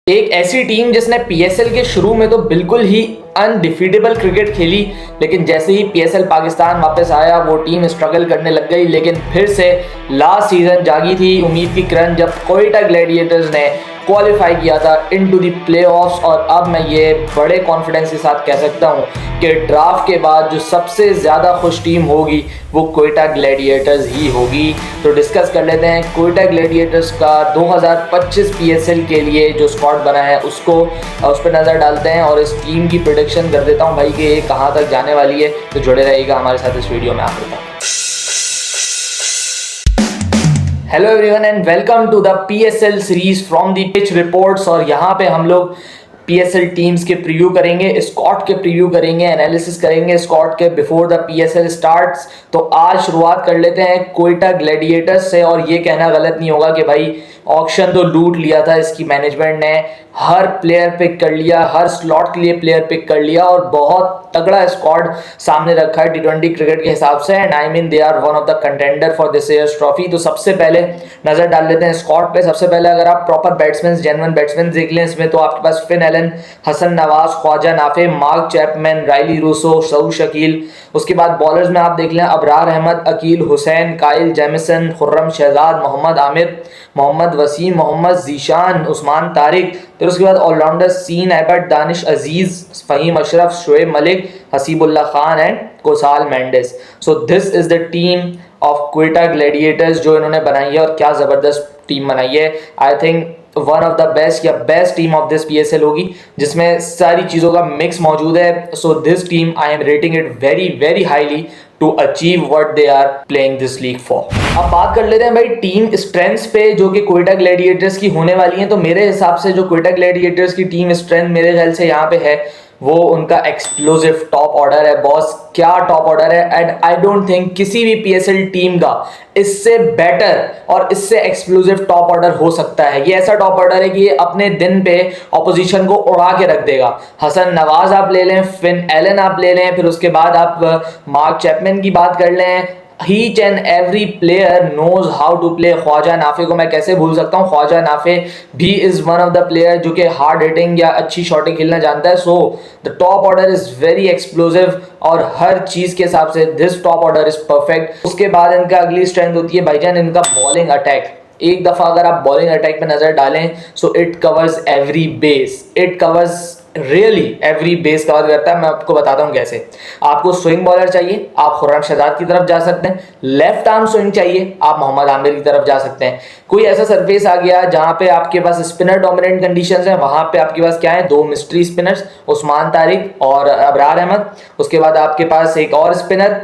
एक ऐसी टीम जिसने पीएसएल के शुरू में तो बिल्कुल ही अनडिफीटेबल क्रिकेट खेली, लेकिन जैसे ही पीएसएल पाकिस्तान वापस आया वो टीम स्ट्रगल करने लग गई। लेकिन फिर से लास्ट सीजन जागी थी उम्मीद की किरण जब कोयटा ग्लैडिएटर्स ने क्वालिफाई किया था इनटू द प्लेऑफ्स। और अब मैं ये बड़े कॉन्फिडेंस के साथ कह सकता हूँ कि ड्राफ्ट के बाद जो सबसे ज़्यादा खुश टीम होगी वो कोयटा ग्लैडिएटर्स ही होगी। तो डिस्कस कर लेते हैं कोयटा ग्लैडिएटर्स का 2025 पीएसएल के लिए जो स्क्वाड बना है उस पर नज़र डालते हैं और इस टीम की प्रेडिक्शन कर देता हूँ भाई कि ये कहाँ तक जाने वाली है। तो जुड़े रहिएगा हमारे साथ इस वीडियो में आखिर तक। Hello everyone and welcome to the PSL series from the pitch reports. और यहाँ पे हम लोग पीएसएल टीम्स के प्रीव्यू करेंगे, स्क्वाड के प्रीव्यू करेंगे, एनालिसिस करेंगे स्क्वाड के बिफोर द पीएसएल स्टार्ट्स। तो आज शुरुआत कर लेते हैं कोयटा ग्लैडिएटर्स से। और ये कहना गलत नहीं होगा कि भाई ऑक्शन तो लूट लिया था इसकी मैनेजमेंट ने, हर प्लेयर पिक कर लिया, हर स्लॉट के लिए प्लेयर पिक कर लिया और बहुत तगड़ा स्क्वाड सामने रखा है टी20 क्रिकेट के हिसाब से। And I mean they are one of the contender for this year's trophy. तो सबसे पहले नजर डाल लेते हैं स्क्वाड पे। सबसे पहले अगर आप प्रॉपर बैट्समैन, जेन्युइन बैट्समैन देख लें इसमें तो आपके पास Finn Allen, Hasan Nawaz, Khawaja Nafay, Mark Chapman, Rilee Rossouw, Saud Shakeel. उसके बाद बॉलर्स में आप देख लें Abrar Ahmed, Akeal Hosein, Kyle Jamieson, Khurram Shahzad, Mohammad Amir, Mohammad Wasim, Mohammad Zeeshan, Usman Tariq. फिर उसके बाद allrounder Sean Abbott, Danish Aziz, Faheem Ashraf, Shoaib Malik, Hasibullah Khan and Kusal Mendis. So this is the team of Quetta Gladiators जो इन्होंने बनाई है और क्या ज़बरदस्त टीम बनाई है। I think one of the best या best team of this PSL होगी जिसमें सारी चीज़ों का मिक्स मौजूद है। So this team I am rating it very very highly to achieve what they are playing this league for. अब बात कर लेते हैं भाई टीम स्ट्रेंथ्स पे जो कि कोयटा ग्लैडिएटर्स की होने वाली हैं। तो मेरे हिसाब से जो कोयटा ग्लैडिएटर्स की टीम स्ट्रेंथ मेरे ख्याल से यहाँ पे है वो उनका एक्सप्लोसिव टॉप ऑर्डर है। बॉस क्या टॉप ऑर्डर है। एंड आई डोंट थिंक किसी भी पीएसएल टीम का इससे बेटर और इससे एक्सप्लोसिव टॉप ऑर्डर हो सकता है। ये ऐसा टॉप ऑर्डर है कि ये अपने दिन पे ऑपोजिशन को उड़ा के रख देगा। हसन नवाज आप ले लें, फिन एलन आप ले लें, फिर उसके बाद आप मार्क चैपमैन की बात कर लें। Each and every player knows how to play. Khawaja Nafay को मैं कैसे भूल सकता हूँ, ख्वाजा नाफे भी is one of the player जो कि हार्ड हिटिंग या अच्छी शॉटिंग खेलना जानता है। So the top order is very explosive और हर चीज के हिसाब से this top order is perfect. उसके बाद इनका अगली स्ट्रेंथ होती है भाईजान इनका बॉलिंग अटैक। एक दफा अगर आप बॉलिंग अटैक पे नजर डालें so it covers every base, it covers really every base cover करता है। मैं आपको बताता हूँ कैसे। आपको स्विंग बॉलर चाहिए, आप खुर्रम शहजाद की तरफ जा सकते हैं। लेफ्ट आर्म स्विंग चाहिए, आप मोहम्मद आमिर की तरफ जा सकते हैं। कोई ऐसा सरफेस आ गया जहां पे आपके पास स्पिनर डोमिनेंट कंडीशंस हैं, वहां पे आपके पास क्या है, दो मिस्ट्री स्पिनर्स, उस्मान तारिक और अबरार अहमद। उसके बाद आपके पास एक और spinner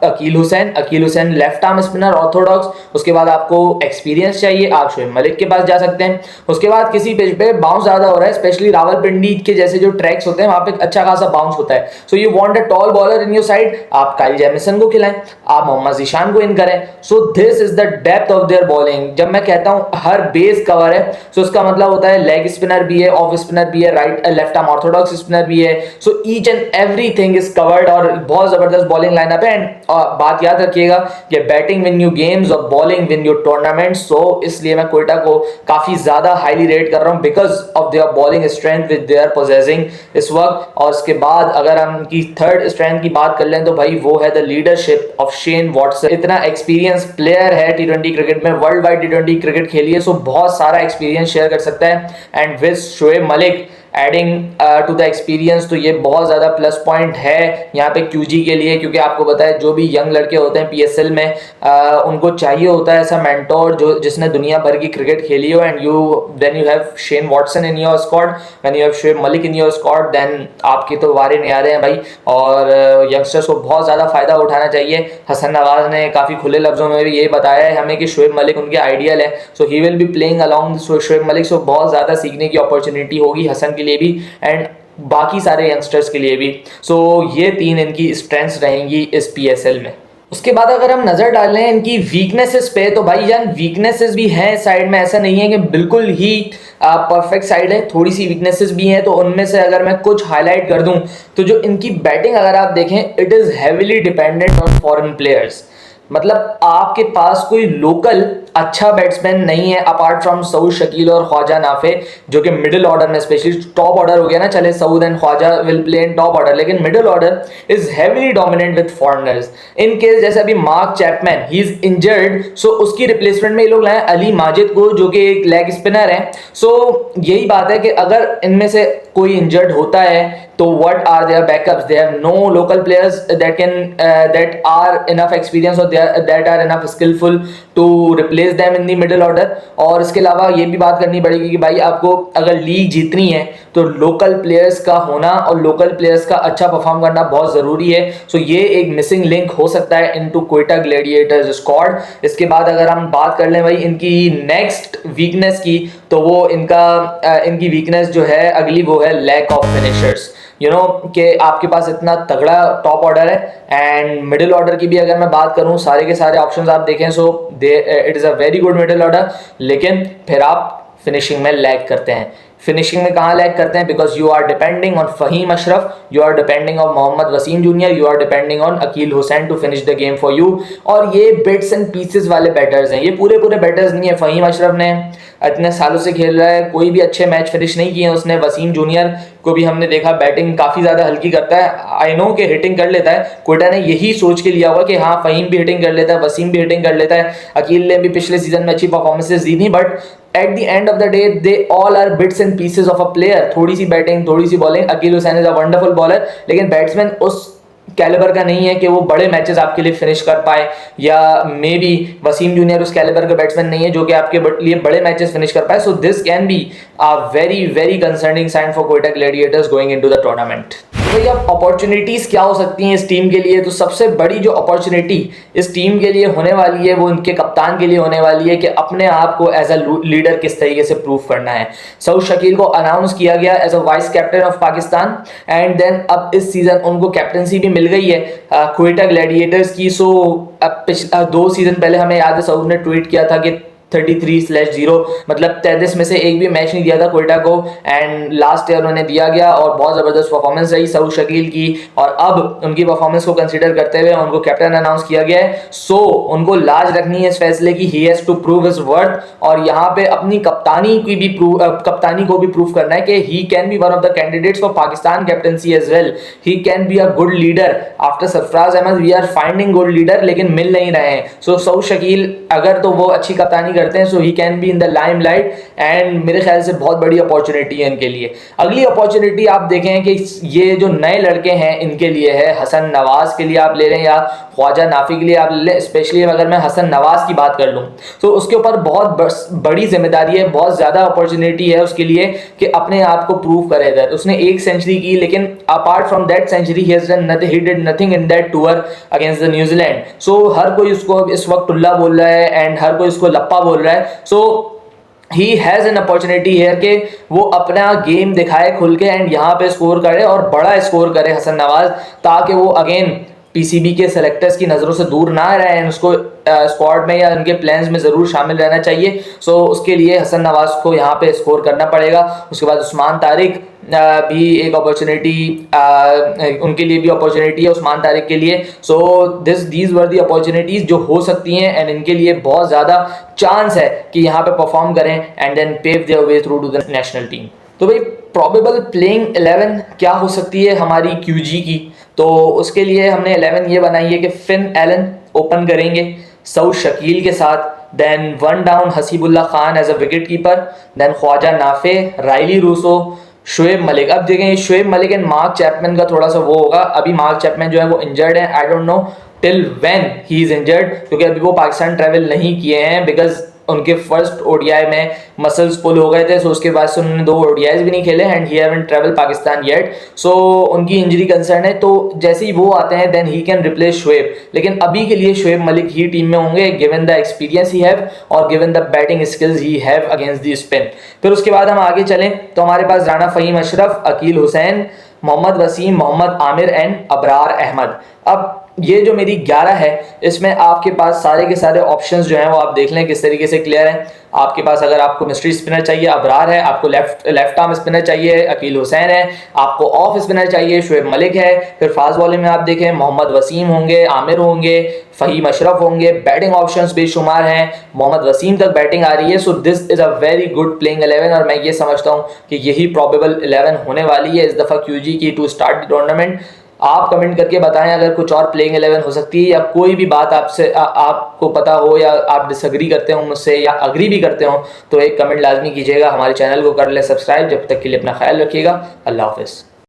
Akeal Hosein left arm spinner orthodox. उसके बाद आपको एक्सपीरियंस चाहिए, आप शोएब मलिक के पास जा सकते हैं। उसके बाद किसी पिच पे बाउंस ज्यादा हो रहा है, स्पेशली रावलपिंडी के जैसे जो ट्रैक्स होते हैं वहां पे अच्छा खासा बाउंस होता है। So you want a tall bowler in your side, आप काइल जेमिसन को खिलाएं, आप मोहम्मद जीशान को इन करें। सो this is the depth of their bowling. जब मैं कहता हूं हर बेस कवर है सो इसका मतलब होता है लेग स्पिनर भी है, ऑफ स्पिनर भी है, right left arm Orthodox spinner भी है। So each and everything is covered और बहुत जबरदस्त बॉलिंग लाइनअप है। एंड बात याद रखिएगा कि बैटिंग विन यू गेम्स और बॉलिंग विन यू टूर्नामेंट। सो इसलिए मैं कोयटा को काफी ज्यादा हाईली रेट कर रहा हूं because of their bowling strength with their possessing इस वक्त। और इसके बाद अगर हम इनकी थर्ड स्ट्रेंथ की बात कर लें तो भाई वो है the leadership of Shane Watson. इतना एक्सपीरियंस प्लेयर है टी20 क्रिकेट में, वर्ल्ड वाइड टी20 क्रिकेट खेली है, सो बहुत सारा एक्सपीरियंस शेयर कर सकता है। And with Shoaib Malik adding to the experience तो ये बहुत ज़्यादा प्लस पॉइंट है यहाँ पे क्यूजी के लिए। क्योंकि आपको पता है जो भी यंग लड़के होते हैं पीएसएल में उनको चाहिए होता है ऐसा मेंटोर जो जिसने दुनिया भर की क्रिकेट खेली हो। And then you have Shane Watson in your squad, when you have Shoaib Malik in your squad, then आपके तो वारे नहीं आ रहे हैं भाई। और यंगस्टर्स को बहुत ज़्यादा फ़ायदा उठाना चाहिए। हसन नवाज ने काफ़ी खुले लफ्ज़ों में भी ये बताया है हमें कि शोएब मलिक उनके आइडियल है। So he will be playing along Shoaib Malik. So बहुत ज़्यादा सीखने की अपॉर्चुनिटी होगी हसन लिए भी एंड बाकी सारे यंगस्टर्स के लिए भी। सो ये तीन इनकी स्ट्रेंथ्स रहेंगी इस पीएसएल में। उसके बाद अगर हम नजर डालें इनकी वीकनेसेस पे तो भाई जान वीकनेसेस भी हैं साइड में, ऐसा नहीं है कि बिल्कुल ही परफेक्ट साइड है, थोड़ी सी वीकनेसेस भी हैं। तो उनमें से अगर मैं कुछ हाईलाइट कर दूं तो जो इनकी बैटिंग अगर आप देखें it is heavily dependent on foreign players. मतलब आपके पास कोई लोकल अच्छा बैट्समैन नहीं है अपार्ट फ्रॉम सऊद शकील और ख्वाजा नाफे, जो कि मिडिल ऑर्डर में, स्पेशली टॉप ऑर्डर हो गया ना, चले Saud and Khawaja will play in top order, लेकिन middle order is heavily dominant with foreigners. In case जैसे अभी Mark Chapman he is injured, so उसकी रिप्लेसमेंट में ये लोग लाए अली माजिद को, जो कि एक लेग स्पिनर है। सो यही बात है कि अगर इनमें से कोई इंजर्ड होता है तो what are their backups? They have no local players that are enough experience or that are enough skillful to replace them in the middle order। और इसके अलावा ये भी बात करनी पड़ेगी कि भाई आपको अगर लीग जीतनी है तो लोकल प्लेयर्स का होना और लोकल प्लेयर्स का अच्छा परफॉर्म करना बहुत ज़रूरी है। सो ये एक मिसिंग लिंक हो सकता है इनटू क्वेटा ग्लैडिएटर्स स्क्वाड। इसके बाद अगर हम बात कर लें भाई इनकी नेक्स्ट वीकनेस की, तो वो इनकी वीकनेस जो है अगली, वो है लैक ऑफ फिनिशर्स। कि आपके पास इतना तगड़ा टॉप ऑर्डर है एंड मिडिल ऑर्डर की भी अगर मैं बात करूं, सारे के सारे ऑप्शंस आप देखें, so it is a very good middle order, लेकिन फिर आप फिनिशिंग में लैग करते हैं। फिनिशिंग में कहाँ लैग करते हैं? Because you are depending on Faheem Ashraf, you are depending on Mohammad Wasim junior, you are depending on Akeal Hosein to finish the game for you. और ये बिट्स एंड पीसेस वाले बैटर्स हैं, ये पूरे बैटर्स नहीं है। फहीम अशरफ ने इतने सालों से खेल रहा है, कोई भी अच्छे मैच फिनिश नहीं किए उसने। वसीम जूनियर को भी हमने देखा बैटिंग काफ़ी ज़्यादा हल्की करता है, आई नो कि हिटिंग कर लेता है, क्वेटा ने यही सोच के लिया होगा कि हाँ फहीम भी हिटिंग कर लेता है, वसीम भी हिटिंग कर लेता है, अकील ने भी पिछले सीजन में अच्छी परफॉर्मेंसेज दी थी, but at the end of the day they all are bits and pieces of a player. थोड़ी सी बैटिंग, थोड़ी सी bowling. Akeal Hosein is a wonderful bowler, लेकिन बैट्समैन उस कैलिबर का नहीं है कि वो बड़े मैचेस आपके लिए फिनिश कर पाए, या मे बी वसीम जूनियर उस कैलिबर का बैट्समैन नहीं है जो कि आपके लिए बड़े मैचेस फिनिश कर पाए। So this can be a very concerning sign for Quetta Gladiators going into the tournament. भाई अब अपॉर्चुनिटीज़ क्या हो सकती हैं इस टीम के लिए? तो सबसे बड़ी जो अपॉर्चुनिटी इस टीम के लिए होने वाली है वो इनके कप्तान के लिए होने वाली है कि अपने आप को एज अ लीडर किस तरीके से प्रूव करना है। सऊद शकील को अनाउंस किया गया as a vice captain of Pakistan and then अब इस सीजन उनको कैप्टनसी भी मिल गई है क्वेटा ग्लैडिएटर्स की। सो अब 2 सीजन पहले हमें याद है सऊद ने ट्वीट किया था कि 33/0, मतलब 33 में से एक भी मैच नहीं दिया था क्वेटा को, एंड लास्ट ईयर उन्होंने दिया गया और बहुत ज़बरदस्त परफॉर्मेंस रही सऊद शकील की। और अब उनकी परफॉर्मेंस को कंसीडर करते हुए उनको कैप्टन अनाउंस किया गया है। सो उनको लाज रखनी है इस फैसले की, he has to prove his worth, और यहाँ पे अपनी कप्तानी को भी प्रूव करना है कि he can be one of the candidates for Pakistan captaincy as well. He can be a good leader. After Sarfaraz Ahmed we are finding good leader, लेकिन मिल नहीं रहे हैं। सो सऊद शकील अगर तो वो अच्छी कप्तानी करते हैं, so he can be in the limelight, and मेरे ख्याल से बहुत बड़ी अपॉर्चुनिटी है इनके लिए। अगली अपॉर्चुनिटी आप देखें कि ये जो नए लड़के हैं इनके लिए है, हसन नवाज के लिए आप ले लें या ख्वाजा नाफी के लिए आप ले लें। स्पेशली अगर मैं हसन नवाज की बात कर लूँ तो उसके ऊपर बहुत बड़ी जिम्मेदारी है, बहुत ज़्यादा अपॉर्चुनिटी है उसके लिए कि अपने आप को प्रूव करे। इधर उसने 1 सेंचुरी की, लेकिन apart from that century he did nothing in that tour against the New Zealand. सो हर कोई उसको इस वक्त टुल्ला बोल रहा है एंड हर कोई उसको लप्पा बोल रहा है। So he has an opportunity है कि वो अपना गेम दिखाए खुल के एंड यहाँ पे स्कोर करे और बड़ा स्कोर करे हसन नवाज, ताकि वो अगेन पीसीबी के सेलेक्टर्स की नज़रों से दूर ना रहे हैं, उसको स्क्वाड में या उनके प्लान्स में ज़रूर शामिल रहना चाहिए। सो उसके लिए हसन नवाज को यहाँ पे स्कोर करना पड़ेगा। उसके बाद उस्मान तारिक भी एक अपॉर्चुनिटी, उनके लिए भी अपॉर्चुनिटी है उस्मान तारिक के लिए। So these were the opportunities जो हो सकती हैं एंड इनके लिए बहुत ज़्यादा चांस है कि यहाँ पे परफॉर्म करें and then pave their way through to the national team. तो भाई प्रॉबेबल प्लेइंग 11 क्या हो सकती है हमारी क्यूजी की? तो उसके लिए हमने 11 ये बनाई है कि फिन एलन ओपन करेंगे सऊद शकील के साथ, then 1 down Haseebullah Khan as a wicket keeper, then Khawaja Nafay, Rilee Rossouw, Shoaib Malik. अब देखें Shoaib Malik and Mark Chapman का थोड़ा सा वो होगा, अभी मार्क चैपमैन जो है वो इंजर्ड है, I don't know till when he is injured, क्योंकि अभी वो पाकिस्तान ट्रैवल नहीं किए हैं बिकॉज उनके फर्स्ट ओडीआई में मसल्स पुल हो गए थे। सो उसके बाद से उन्होंने 2 ओडीआईज भी नहीं खेले and he haven't travel Pakistan yet. So उनकी इंजरी कंसर्न है, तो जैसे ही वो आते हैं then he can replace Shoaib, लेकिन अभी के लिए शोएब मलिक ही टीम में होंगे given the experience he have और given the batting skills he have against the spin. फिर उसके बाद हम आगे चलें तो हमारे पास Rana Faheem Ashraf, Akeal Hosein, Mohammad Wasim, Mohammad Amir and Abrar Ahmed. अब ये जो मेरी 11 है इसमें आपके पास सारे के सारे ऑप्शंस जो हैं वो आप देख लें किस तरीके से क्लियर हैं। आपके पास अगर आपको मिस्ट्री स्पिनर चाहिए अबरार है, आपको लेफ्ट आर्म स्पिनर चाहिए अकील हुसैन है, आपको ऑफ स्पिनर चाहिए शुएब मलिक है, फिर फास्ट बॉलिंग में आप देखें मोहम्मद वसीम होंगे, आमिर होंगे, फ़हीम अशरफ होंगे, बैटिंग ऑप्शंस बेशुमार हैं, मोहम्मद वसीम तक बैटिंग आ रही है। So this is a very good playing 11 और मैं ये समझता हूँ कि यही प्रॉबेबल 11 होने वाली है इस दफ़ा QG की टू स्टार्ट द टूर्नामेंट। आप कमेंट करके बताएं अगर कुछ और प्लेइंग 11 हो सकती है या कोई भी बात आपसे आपको पता हो या आप डिसएग्री करते हो मुझसे या अग्री भी करते हो तो एक कमेंट लाजमी कीजिएगा। हमारे चैनल को कर ले सब्सक्राइब। जब तक के लिए अपना ख्याल रखिएगा। अल्लाह हाफिज़।